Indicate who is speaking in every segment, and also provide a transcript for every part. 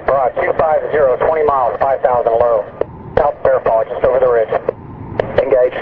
Speaker 1: Broad 250, 20 miles, 5,000 low. South Fairfall, just over the ridge. Engage.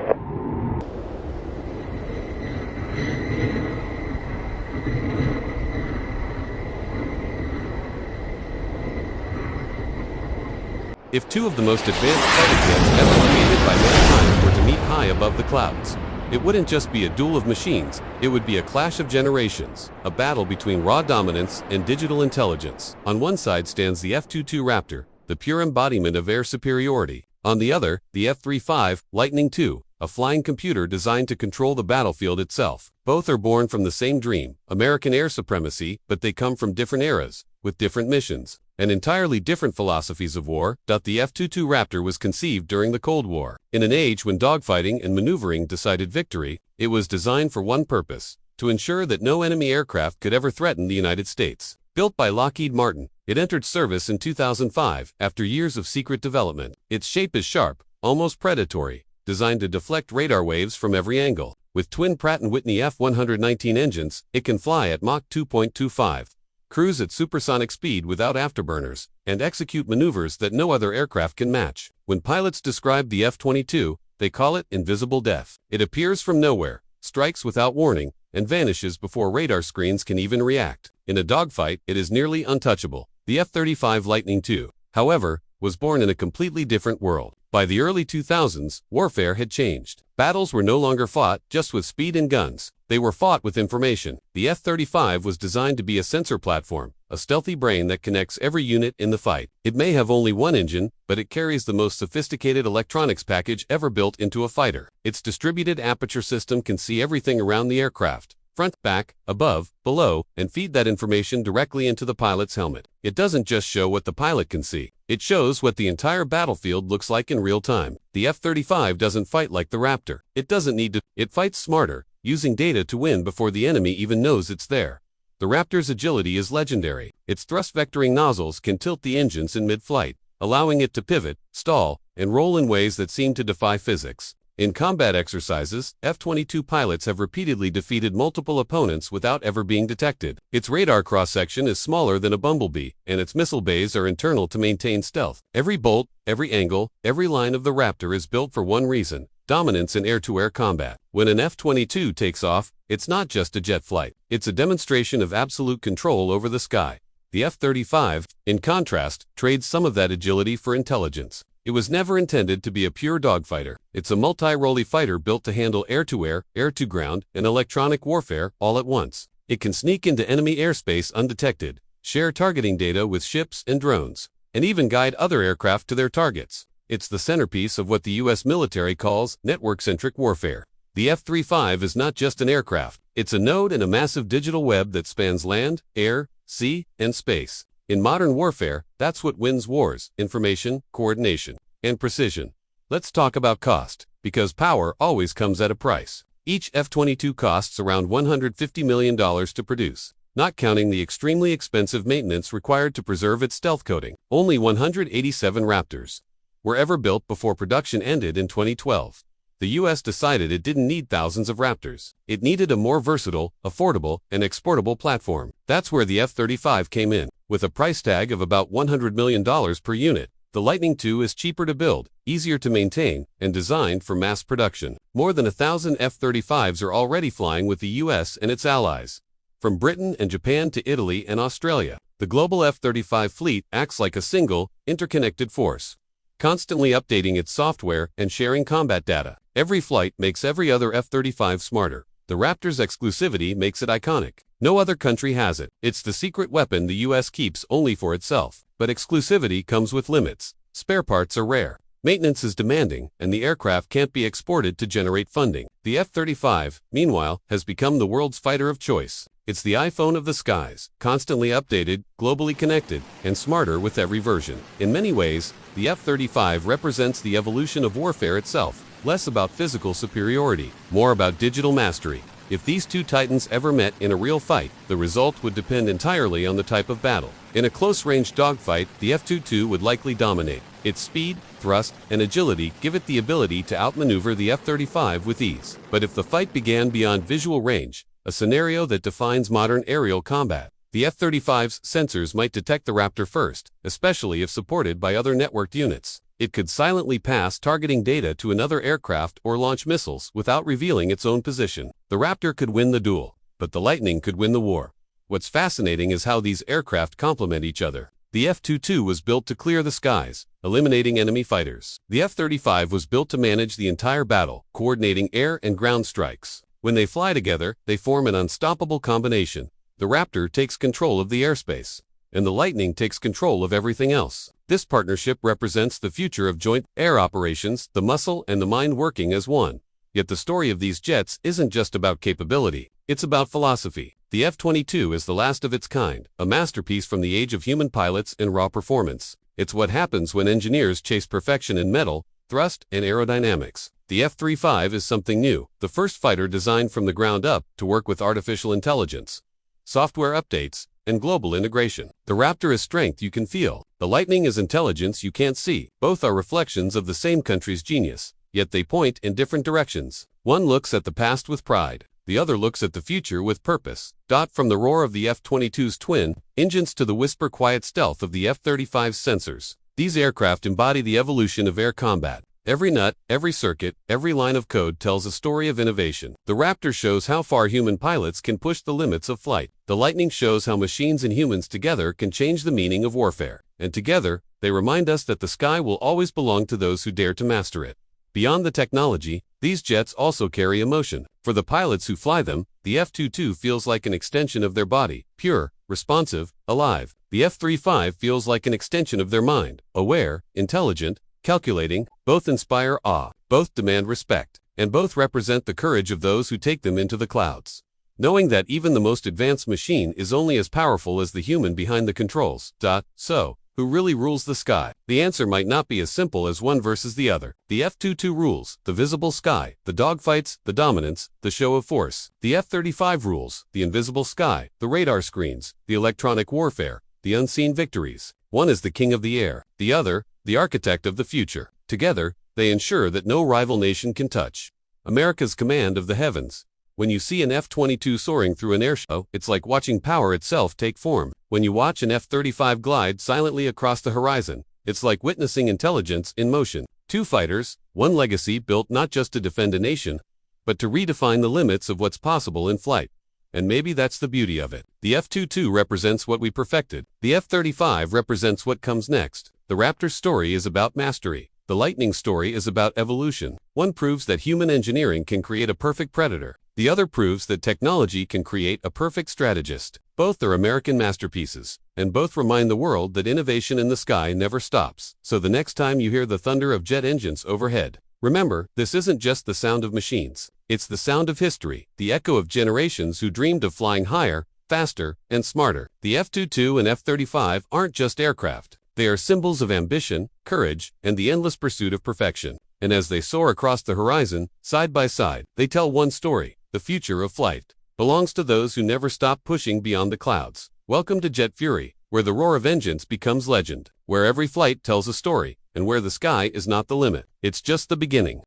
Speaker 2: If two of the most advanced fighter jets ever created by mankind were to meet high above the clouds, it wouldn't just be a duel of machines, it would be a clash of generations, a battle between raw dominance and digital intelligence. On one side stands the F-22 Raptor, the pure embodiment of air superiority. On the other, the F-35 Lightning II, a flying computer designed to control the battlefield itself. Both are born from the same dream, American air supremacy, but they come from different eras, with different missions, and entirely different philosophies of war. The F-22 Raptor was conceived during the Cold War. In an age when dogfighting and maneuvering decided victory, it was designed for one purpose: to ensure that no enemy aircraft could ever threaten the United States. Built by Lockheed Martin, it entered service in 2005 after years of secret development. Its shape is sharp, almost predatory, designed to deflect radar waves from every angle. With twin Pratt & Whitney F-119 engines, it can fly at Mach 2.25, cruise at supersonic speed without afterburners, and execute maneuvers that no other aircraft can match. When pilots describe the F-22, they call it invisible death. It appears from nowhere, strikes without warning, and vanishes before radar screens can even react. In a dogfight, it is nearly untouchable. The F-35 Lightning II, however, was born in a completely different world. By the early 2000s, warfare had changed. Battles were no longer fought just with speed and guns. They were fought with information. The F-35 was designed to be a sensor platform, a stealthy brain that connects every unit in the fight. It may have only one engine, but it carries the most sophisticated electronics package ever built into a fighter. Its distributed aperture system can see everything around the aircraft, front, back, above, below, and feed that information directly into the pilot's helmet. It doesn't just show what the pilot can see. It shows what the entire battlefield looks like in real time. The F-35 doesn't fight like the Raptor. It doesn't need to. It fights smarter, using data to win before the enemy even knows it's there. The Raptor's agility is legendary. Its thrust-vectoring nozzles can tilt the engines in mid-flight, allowing it to pivot, stall, and roll in ways that seem to defy physics. In combat exercises, F-22 pilots have repeatedly defeated multiple opponents without ever being detected. Its radar cross-section is smaller than a bumblebee, and its missile bays are internal to maintain stealth. Every bolt, every angle, every line of the Raptor is built for one reason: dominance in air-to-air combat. When an F-22 takes off, it's not just a jet flight. It's a demonstration of absolute control over the sky. The F-35, in contrast, trades some of that agility for intelligence. It was never intended to be a pure dogfighter. It's a multi-role fighter built to handle air-to-air, air-to-ground, and electronic warfare all at once. It can sneak into enemy airspace undetected, share targeting data with ships and drones, and even guide other aircraft to their targets. It's the centerpiece of what the U.S. military calls network-centric warfare. The F-35 is not just an aircraft. It's a node in a massive digital web that spans land, air, sea, and space. In modern warfare, that's what wins wars: information, coordination, and precision. Let's talk about cost, because power always comes at a price. Each F-22 costs around $150 million to produce, not counting the extremely expensive maintenance required to preserve its stealth coating. Only 187 Raptors were ever built before production ended in 2012. The U.S. decided it didn't need thousands of Raptors. It needed a more versatile, affordable, and exportable platform. That's where the F-35 came in. With a price tag of about $100 million per unit, the Lightning II is cheaper to build, easier to maintain, and designed for mass production. More than 1,000 F-35s are already flying with the U.S. and its allies. From Britain and Japan to Italy and Australia, the global F-35 fleet acts like a single, interconnected force, constantly updating its software and sharing combat data. Every flight makes every other F-35 smarter. The Raptor's exclusivity makes it iconic. No other country has it. It's the secret weapon the U.S. keeps only for itself. But exclusivity comes with limits. Spare parts are rare. Maintenance is demanding, and the aircraft can't be exported to generate funding. The F-35, meanwhile, has become the world's fighter of choice. It's the iPhone of the skies, constantly updated, globally connected, and smarter with every version. In many ways, the F-35 represents the evolution of warfare itself. Less about physical superiority, more about digital mastery. If these two titans ever met in a real fight, the result would depend entirely on the type of battle. In a close-range dogfight, the F-22 would likely dominate. Its speed, thrust, and agility give it the ability to outmaneuver the F-35 with ease. But if the fight began beyond visual range, a scenario that defines modern aerial combat, The F-35's sensors might detect the Raptor first, especially if supported by other networked units. It could silently pass targeting data to another aircraft or launch missiles without revealing its own position. The Raptor could win the duel, but the Lightning could win the war. What's fascinating is how these aircraft complement each other. The F-22 was built to clear the skies, eliminating enemy fighters. The F-35 was built to manage the entire battle, coordinating air and ground strikes. When they fly together, they form an unstoppable combination. The Raptor takes control of the airspace, and the Lightning takes control of everything else. This partnership represents the future of joint air operations, the muscle and the mind working as one. Yet the story of these jets isn't just about capability, it's about philosophy. The F-22 is the last of its kind, a masterpiece from the age of human pilots and raw performance. It's what happens when engineers chase perfection in metal, thrust, and aerodynamics. The F-35 is something new, the first fighter designed from the ground up to work with artificial intelligence, software updates, and global integration. The Raptor is strength you can feel. The Lightning is intelligence you can't see. Both are reflections of the same country's genius, yet they point in different directions. One looks at the past with pride. The other looks at the future with purpose. From the roar of the F-22's twin engines to the whisper-quiet stealth of the F-35's sensors, these aircraft embody the evolution of air combat. Every nut, every circuit, every line of code tells a story of innovation. The Raptor shows how far human pilots can push the limits of flight. The Lightning shows how machines and humans together can change the meaning of warfare. And together, they remind us that the sky will always belong to those who dare to master it. Beyond the technology, these jets also carry emotion. For the pilots who fly them, the F-22 feels like an extension of their body, pure, responsive, alive. The F-35 feels like an extension of their mind, aware, intelligent, calculating. Both inspire awe, both demand respect, and both represent the courage of those who take them into the clouds. Knowing that even the most advanced machine is only as powerful as the human behind the controls. So, who really rules the sky? The answer might not be as simple as one versus the other. The F-22 rules the visible sky, the dogfights, the dominance, the show of force. The F-35 rules the invisible sky, the radar screens, the electronic warfare, the unseen victories. One is the king of the air, the other, the architect of the future. Together, they ensure that no rival nation can touch America's command of the heavens. When you see an F-22 soaring through an airshow, it's like watching power itself take form. When you watch an F-35 glide silently across the horizon, it's like witnessing intelligence in motion. Two fighters, one legacy built not just to defend a nation, but to redefine the limits of what's possible in flight. And maybe that's the beauty of it. The F-22 represents what we perfected. The F-35 represents what comes next. The Raptor's story is about mastery. The Lightning's story is about evolution. One proves that human engineering can create a perfect predator. The other proves that technology can create a perfect strategist. Both are American masterpieces, and both remind the world that innovation in the sky never stops. So the next time you hear the thunder of jet engines overhead, remember, this isn't just the sound of machines. It's the sound of history, the echo of generations who dreamed of flying higher, faster, and smarter. The F-22 and F-35 aren't just aircraft. They are symbols of ambition, courage, and the endless pursuit of perfection. And as they soar across the horizon, side by side, they tell one story. The future of flight belongs to those who never stop pushing beyond the clouds. Welcome to Jetfury, where the roar of engines becomes legend, where every flight tells a story, and where the sky is not the limit. It's just the beginning.